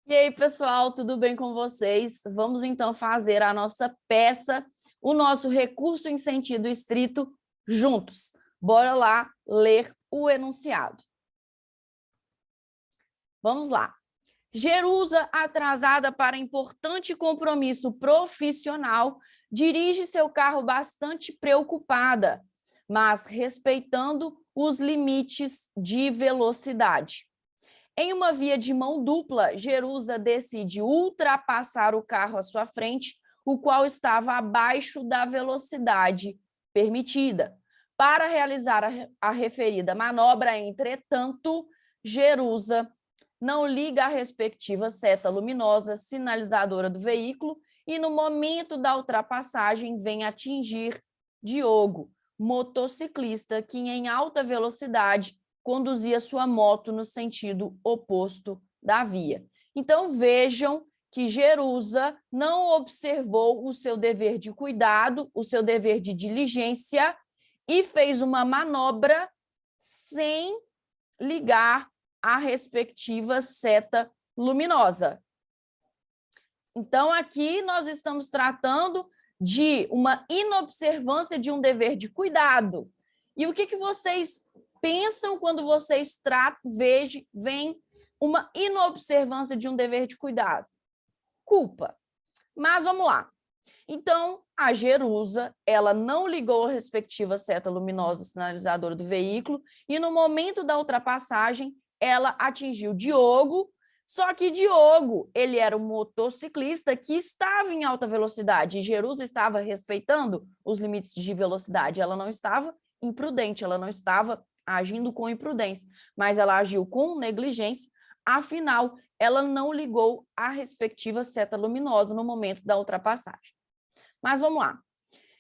E aí, pessoal, tudo bem com vocês? Vamos então fazer a nossa peça, o nosso recurso em sentido estrito juntos. Bora lá ler o enunciado. Vamos lá. Jerusa, atrasada para importante compromisso profissional, dirige seu carro bastante preocupada, mas respeitando os limites de velocidade. Em uma via de mão dupla, Jerusa decide ultrapassar o carro à sua frente, o qual estava abaixo da velocidade permitida. Para realizar a referida manobra, entretanto, Jerusa não liga a respectiva seta luminosa sinalizadora do veículo e, no momento da ultrapassagem, vem atingir Diogo, motociclista que, em alta velocidade, conduzia sua moto no sentido oposto da via. Então, vejam que Jerusa não observou o seu dever de cuidado, o seu dever de diligência e fez uma manobra sem ligar a respectiva seta luminosa. Então, aqui nós estamos tratando de uma inobservância de um dever de cuidado. E o que vocês pensam quando vocês veem uma inobservância de um dever de cuidado? Culpa. Mas vamos lá. Então, a Jerusa, ela não ligou a respectiva seta luminosa sinalizadora do veículo e, no momento da ultrapassagem, ela atingiu Diogo, só que Diogo, ele era um motociclista que estava em alta velocidade e Jerusa estava respeitando os limites de velocidade. Ela não estava imprudente, ela não estava agindo com imprudência, mas ela agiu com negligência, afinal, ela não ligou a respectiva seta luminosa no momento da ultrapassagem. Mas vamos lá.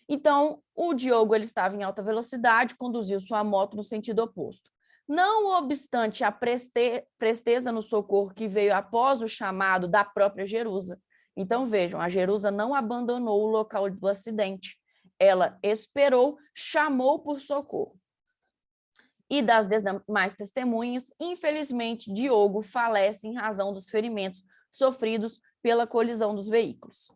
Então, o Diogo ele estava em alta velocidade, conduziu sua moto no sentido oposto. Não obstante a presteza no socorro que veio após o chamado da própria Jerusa. Então, vejam, a Jerusa não abandonou o local do acidente. Ela esperou, chamou por socorro. E das demais testemunhas, infelizmente, Diogo falece em razão dos ferimentos sofridos pela colisão dos veículos.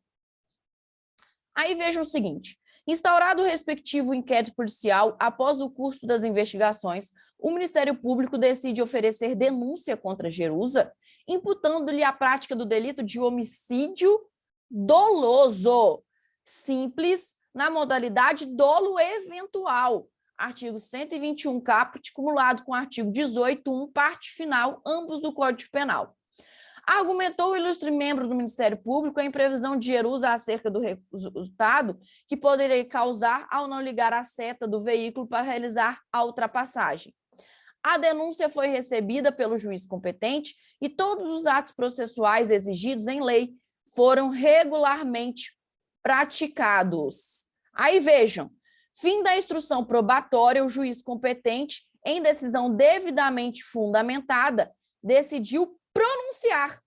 Aí vejam o seguinte: instaurado o respectivo inquérito policial, após o curso das investigações, o Ministério Público decide oferecer denúncia contra Jerusa, imputando-lhe a prática do delito de homicídio doloso, simples, na modalidade dolo eventual, artigo 121, caput, cumulado com o artigo 18.1, parte final, ambos do Código Penal. Argumentou o ilustre membro do Ministério Público em previsão de Jerusa acerca do resultado que poderia causar ao não ligar a seta do veículo para realizar a ultrapassagem. A denúncia foi recebida pelo juiz competente e todos os atos processuais exigidos em lei foram regularmente praticados. Aí vejam, fim da instrução probatória, o juiz competente, em decisão devidamente fundamentada, decidiu pronunciar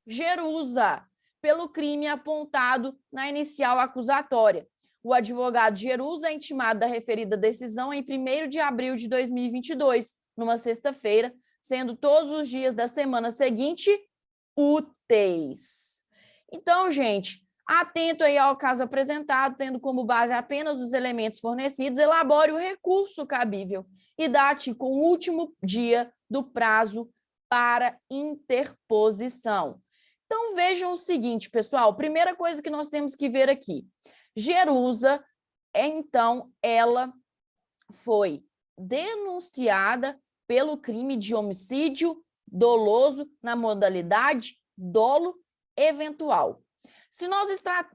Jerusa pelo crime apontado na inicial acusatória. O advogado Jerusa é intimado da referida decisão em 1º de abril de 2022, numa sexta-feira, sendo todos os dias da semana seguinte úteis. Então, gente, atento aí ao caso apresentado, tendo como base apenas os elementos fornecidos, elabore o recurso cabível e date com o último dia do prazo para interposição. Então, vejam o seguinte, pessoal, primeira coisa que nós temos que ver aqui. Jerusa, então, ela foi denunciada pelo crime de homicídio doloso na modalidade dolo eventual. Se nós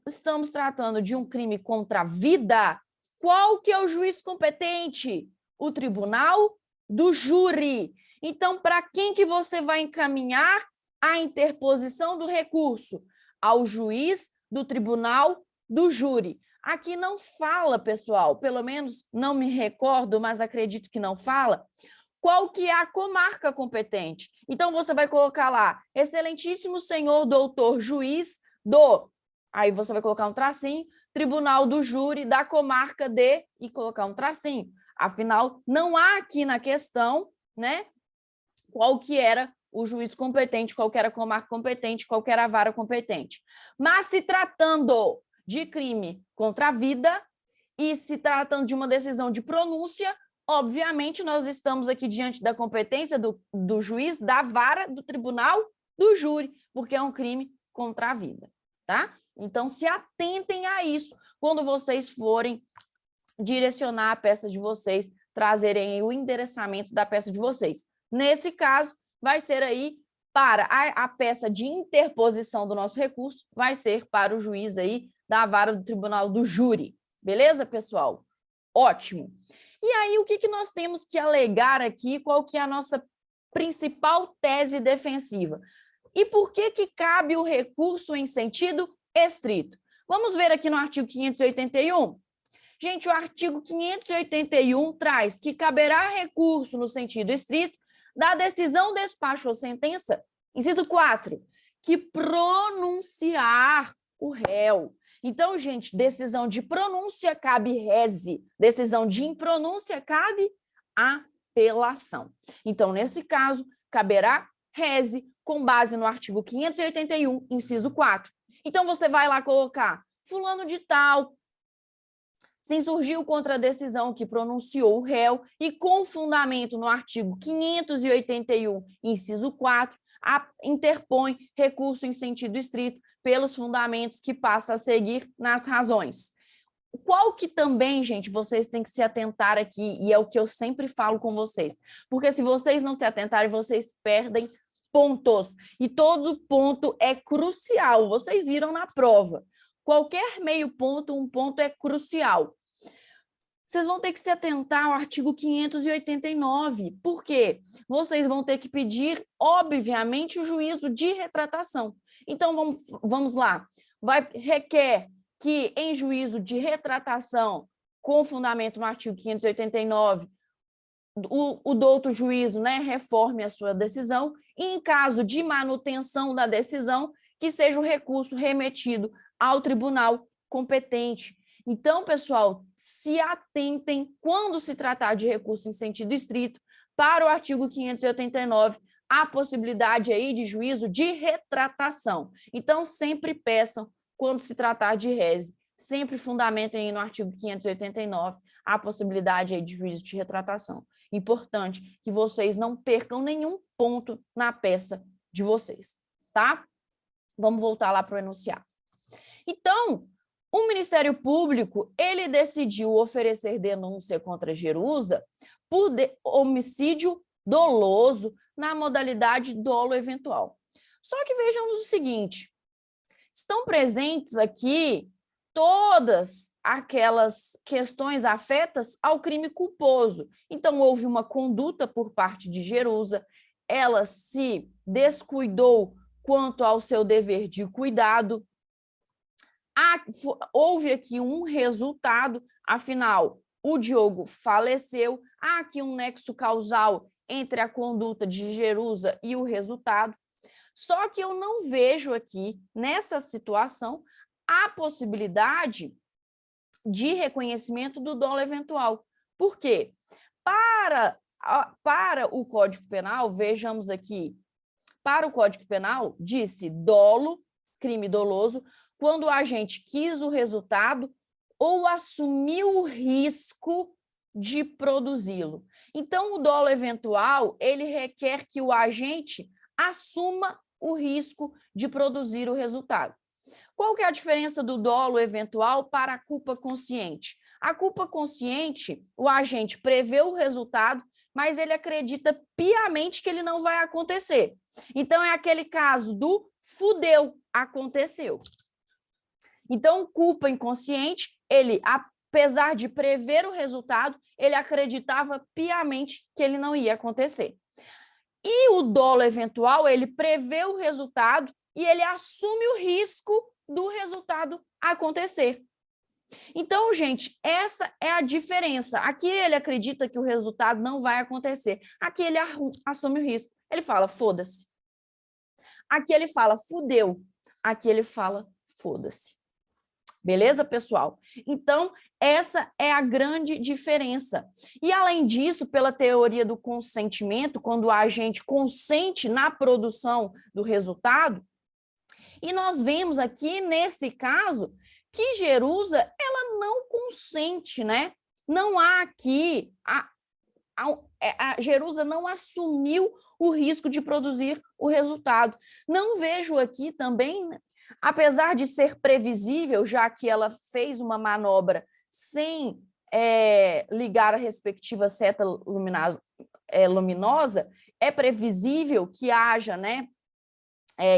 estamos tratando de um crime contra a vida, qual que é o juiz competente? O tribunal do júri. Então, para quem que você vai encaminhar a interposição do recurso? Ao juiz do tribunal do júri. Aqui não fala, pessoal, pelo menos não me recordo, mas acredito que não fala, qual que é a comarca competente. Então, você vai colocar lá, excelentíssimo senhor doutor juiz do, aí você vai colocar um tracinho, tribunal do júri da comarca de, e colocar um tracinho. Afinal, não há aqui na questão, né, qual que era o juiz competente, qualquer a comarca competente, qualquer a vara competente. Mas se tratando de crime contra a vida e se tratando de uma decisão de pronúncia, obviamente nós estamos aqui diante da competência do juiz, da vara, do tribunal, do júri, porque é um crime contra a vida, tá? Então, se atentem a isso quando vocês forem direcionar a peça de vocês, trazerem o endereçamento da peça de vocês. Nesse caso, vai ser aí para a peça de interposição do nosso recurso, vai ser para o juiz aí da vara do tribunal do júri. Beleza, pessoal? Ótimo. E aí, o que nós temos que alegar aqui? Qual que é a nossa principal tese defensiva? E por que cabe o recurso em sentido estrito? Vamos ver aqui no artigo 581. Gente, o artigo 581 traz que caberá recurso no sentido estrito da decisão, despacho ou sentença, inciso 4, que pronunciar o réu. Então, gente, decisão de pronúncia cabe rese, decisão de impronúncia cabe apelação. Então, nesse caso, caberá rese com base no artigo 581, inciso 4. Então, você vai lá colocar fulano de tal se insurgiu contra a decisão que pronunciou o réu e com fundamento no artigo 581, inciso 4, interpõe recurso em sentido estrito pelos fundamentos que passa a seguir nas razões. Qual que também, gente, vocês têm que se atentar aqui, e é o que eu sempre falo com vocês, porque se vocês não se atentarem, vocês perdem pontos, e todo ponto é crucial, vocês viram na prova. Qualquer meio ponto, um ponto é crucial. Vocês vão ter que se atentar ao artigo 589. Por quê? Vocês vão ter que pedir, obviamente, o juízo de retratação. Então, vamos lá. Requer que, em juízo de retratação, com fundamento no artigo 589, o douto juízo, né, reforme a sua decisão, e, em caso de manutenção da decisão, que seja o recurso remetido ao tribunal competente. Então, pessoal, se atentem quando se tratar de recurso em sentido estrito para o artigo 589, a possibilidade aí de juízo de retratação. Então, sempre peçam quando se tratar de rese, sempre fundamentem aí no artigo 589 a possibilidade aí de juízo de retratação. Importante que vocês não percam nenhum ponto na peça de vocês, tá? Vamos voltar lá para o enunciado. Então, o Ministério Público, ele decidiu oferecer denúncia contra Jerusa por homicídio doloso na modalidade dolo eventual. Só que vejamos o seguinte, estão presentes aqui todas aquelas questões afetas ao crime culposo. Então, houve uma conduta por parte de Jerusa, ela se descuidou quanto ao seu dever de cuidado, houve aqui um resultado, afinal, o Diogo faleceu, há aqui um nexo causal entre a conduta de Jerusa e o resultado, só que eu não vejo aqui, nessa situação, a possibilidade de reconhecimento do dolo eventual. Por quê? Para o Código Penal, vejamos aqui, para o Código Penal, disse dolo, crime doloso, quando o agente quis o resultado ou assumiu o risco de produzi-lo. Então, o dolo eventual, ele requer que o agente assuma o risco de produzir o resultado. Qual que é a diferença do dolo eventual para a culpa consciente? A culpa consciente, o agente prevê o resultado, mas ele acredita piamente que ele não vai acontecer. Então, é aquele caso do fudeu, aconteceu. Então, culpa inconsciente, ele, apesar de prever o resultado, ele acreditava piamente que ele não ia acontecer. E o dolo eventual, ele prevê o resultado e ele assume o risco do resultado acontecer. Então, gente, essa é a diferença. Aqui ele acredita que o resultado não vai acontecer. Aqui ele assume o risco. Ele fala, foda-se. Aqui ele fala, fudeu. Aqui ele fala, foda-se. Beleza, pessoal? Então, essa é a grande diferença. E, além disso, pela teoria do consentimento, quando a agente consente na produção do resultado, e nós vemos aqui, nesse caso, que Jerusa, ela não consente, né? Não há aqui, a Jerusa não assumiu o risco de produzir o resultado. Não vejo aqui também, apesar de ser previsível, já que ela fez uma manobra sem ligar a respectiva seta luminosa, é previsível que haja, né,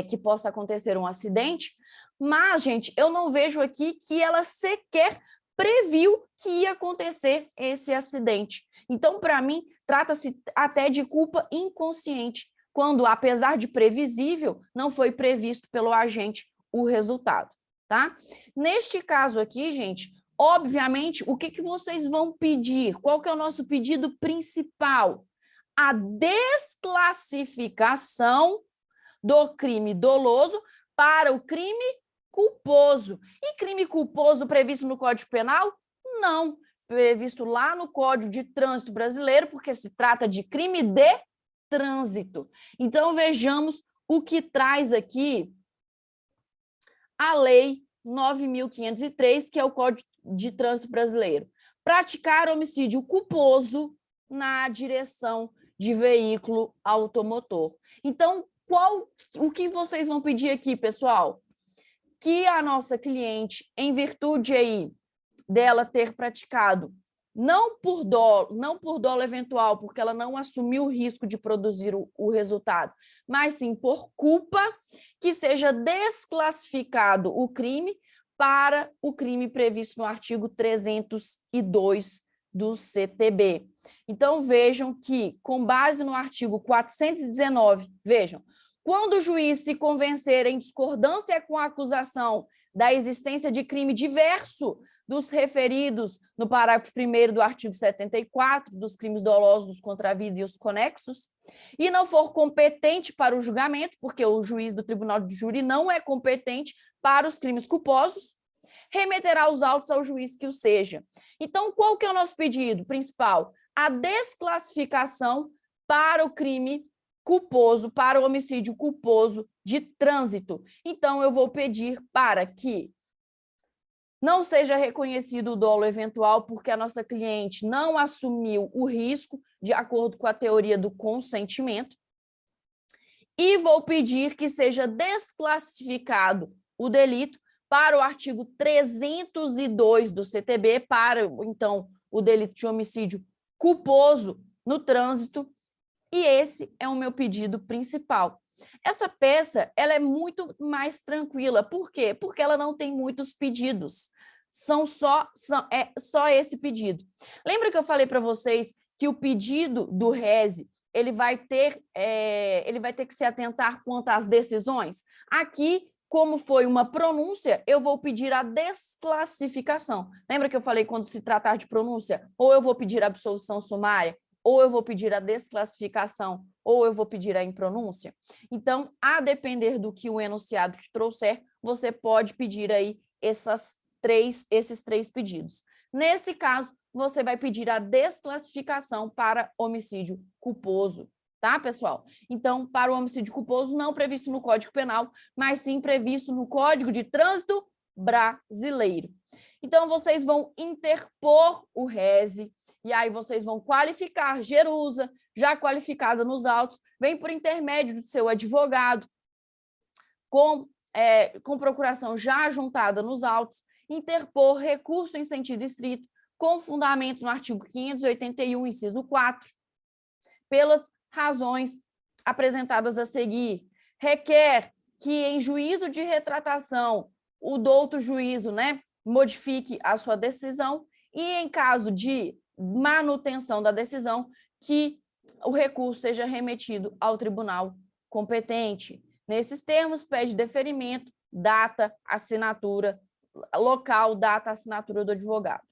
que possa acontecer um acidente, mas, gente, eu não vejo aqui que ela sequer previu que ia acontecer esse acidente. Então, para mim, trata-se até de culpa inconsciente, quando, apesar de previsível, não foi previsto pelo agente o resultado, tá? Neste caso aqui, gente, obviamente, o que vocês vão pedir? Qual que é o nosso pedido principal? A desclassificação do crime doloso para o crime culposo. E crime culposo previsto no Código Penal? Não, previsto lá no Código de Trânsito Brasileiro, porque se trata de crime de trânsito. Então, vejamos o que traz aqui a Lei 9.503, que é o Código de Trânsito Brasileiro. Praticar homicídio culposo na direção de veículo automotor. Então, o que vocês vão pedir aqui, pessoal? Que a nossa cliente, em virtude aí dela ter praticado, não por dolo eventual, porque ela não assumiu o risco de produzir o resultado, mas sim por culpa, que seja desclassificado o crime para o crime previsto no artigo 302 do CTB. Então, vejam que, com base no artigo 419, vejam, quando o juiz se convencer em discordância com a acusação da existência de crime diverso dos referidos no parágrafo 1º do artigo 74 dos crimes dolosos contra a vida e os conexos, e não for competente para o julgamento, porque o juiz do tribunal de júri não é competente para os crimes culposos, remeterá os autos ao juiz que o seja. Então, qual que é o nosso pedido principal? A desclassificação para o crime culposo, para o homicídio culposo de trânsito. Então, eu vou pedir para que não seja reconhecido o dolo eventual, porque a nossa cliente não assumiu o risco, de acordo com a teoria do consentimento, e vou pedir que seja desclassificado o delito para o artigo 302 do CTB, para, então, o delito de homicídio culposo no trânsito, e esse é o meu pedido principal. Essa peça, ela é muito mais tranquila. Por quê? Porque ela não tem muitos pedidos. É só esse pedido. Lembra que eu falei para vocês que o pedido do rese, ele vai ter que se atentar quanto às decisões? Aqui, como foi uma pronúncia, eu vou pedir a desclassificação. Lembra que eu falei quando se tratar de pronúncia? Ou eu vou pedir a absolvição sumária, ou eu vou pedir a desclassificação, ou eu vou pedir a impronúncia. Então, a depender do que o enunciado te trouxer, você pode pedir aí esses três pedidos. Nesse caso, você vai pedir a desclassificação para homicídio culposo, tá, pessoal? Então, para o homicídio culposo, não previsto no Código Penal, mas sim previsto no Código de Trânsito Brasileiro. Então, vocês vão interpor o rese, e aí vocês vão qualificar Jerusa, já qualificada nos autos, vem por intermédio do seu advogado, com procuração já juntada nos autos, interpor recurso em sentido estrito, com fundamento no artigo 581, inciso 4, pelas razões apresentadas a seguir. Requer que, em juízo de retratação, o douto juízo, né, modifique a sua decisão, e, em caso de manutenção da decisão, que o recurso seja remetido ao tribunal competente. Nesses termos, pede deferimento, data, assinatura, local, data, assinatura do advogado.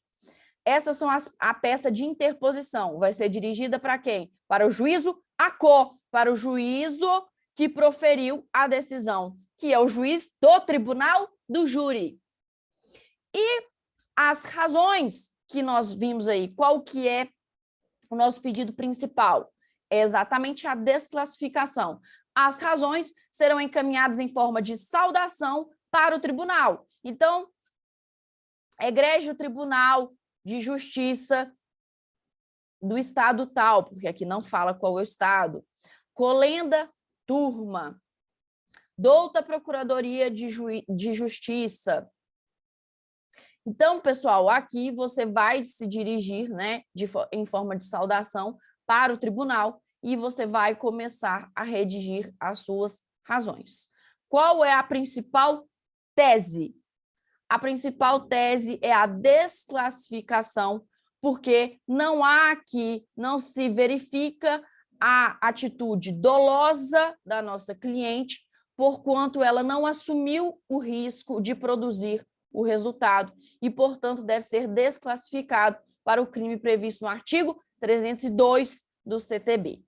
Essas são a peça de interposição. Vai ser dirigida para quem? Para o juízo ACO, para o juízo que proferiu a decisão, que é o juiz do tribunal do júri. E as razões que nós vimos aí, qual que é o nosso pedido principal? É exatamente a desclassificação. As razões serão encaminhadas em forma de saudação para o tribunal. Então, egrégio Tribunal de Justiça do estado tal, porque aqui não fala qual é o estado, Colenda Turma, douta Procuradoria de Justiça. Então, pessoal, aqui você vai se dirigir, né, em forma de saudação para o tribunal e você vai começar a redigir as suas razões. Qual é a principal tese? A principal tese é a desclassificação, porque não há aqui, não se verifica a atitude dolosa da nossa cliente, porquanto ela não assumiu o risco de produzir o resultado e, portanto, deve ser desclassificado para o crime previsto no artigo 302 do CTB,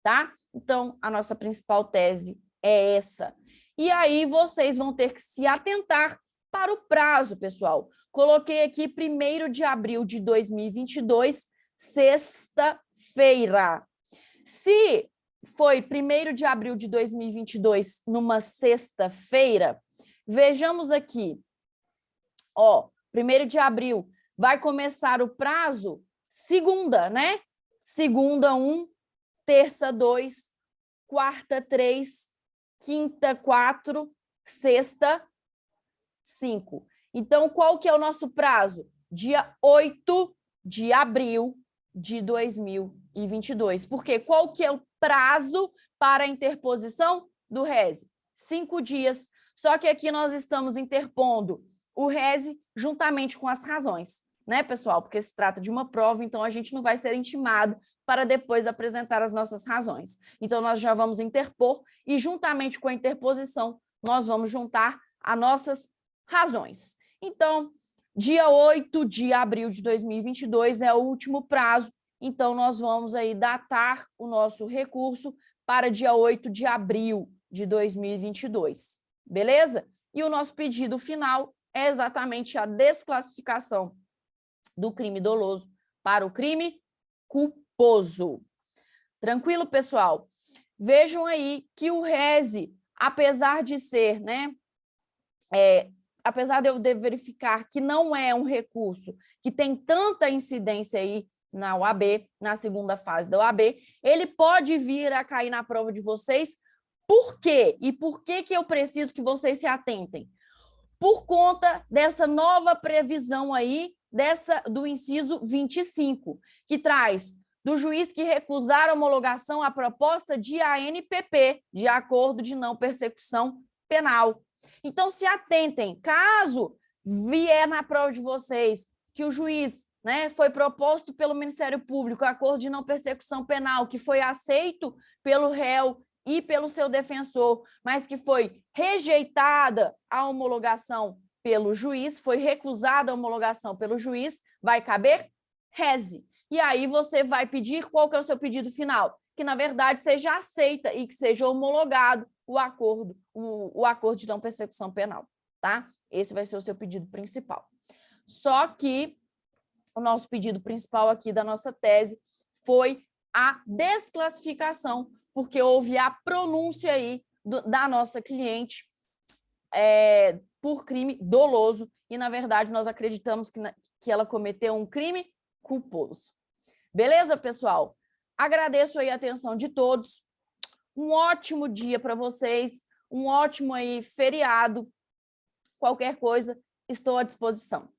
tá? Então, a nossa principal tese é essa. E aí vocês vão ter que se atentar para o prazo, pessoal. Coloquei aqui 1º de abril de 2022, sexta-feira. Se foi 1º de abril de 2022, numa sexta-feira, vejamos aqui, ó, 1º de abril, vai começar o prazo segunda, né? Segunda 1, terça 2, quarta 3, quinta 4, sexta 5. Então, qual que é o nosso prazo? Dia 8 de abril de 2022. Porque qual que é o prazo para a interposição do RESE? 5 dias. Só que aqui nós estamos interpondo o RESE juntamente com as razões, né, pessoal? Porque se trata de uma prova, então a gente não vai ser intimado para depois apresentar as nossas razões. Então, nós já vamos interpor e, juntamente com a interposição, nós vamos juntar as nossas razões. Então, dia 8 de abril de 2022 é o último prazo, então nós vamos aí datar o nosso recurso para dia 8 de abril de 2022, beleza? E o nosso pedido final é exatamente a desclassificação do crime doloso para o crime culposo. Tranquilo, pessoal? Vejam aí que o RESE, apesar de ser, né, apesar de eu verificar que não é um recurso que tem tanta incidência aí na OAB, na segunda fase da OAB, ele pode vir a cair na prova de vocês. Por quê? E por que que eu preciso que vocês se atentem? Por conta dessa nova previsão aí, do inciso 25, que traz do juiz que recusar a homologação à proposta de ANPP, de acordo de não persecução penal. Então, se atentem, caso vier na prova de vocês que o juiz, né, foi proposto pelo Ministério Público, acordo de não persecução penal, que foi aceito pelo réu e pelo seu defensor, mas que foi rejeitada a homologação pelo juiz, foi recusada a homologação pelo juiz, vai caber RESE. E aí você vai pedir qual que é o seu pedido final? Que, na verdade, seja aceita e que seja homologado o acordo de não persecução penal, tá? Esse vai ser o seu pedido principal. Só que o nosso pedido principal aqui da nossa tese foi a desclassificação, porque houve a pronúncia aí da nossa cliente por crime doloso e, na verdade, nós acreditamos que ela cometeu um crime culposo. Beleza, pessoal? Agradeço aí a atenção de todos. Um ótimo dia para vocês, um ótimo aí feriado. Qualquer coisa, estou à disposição.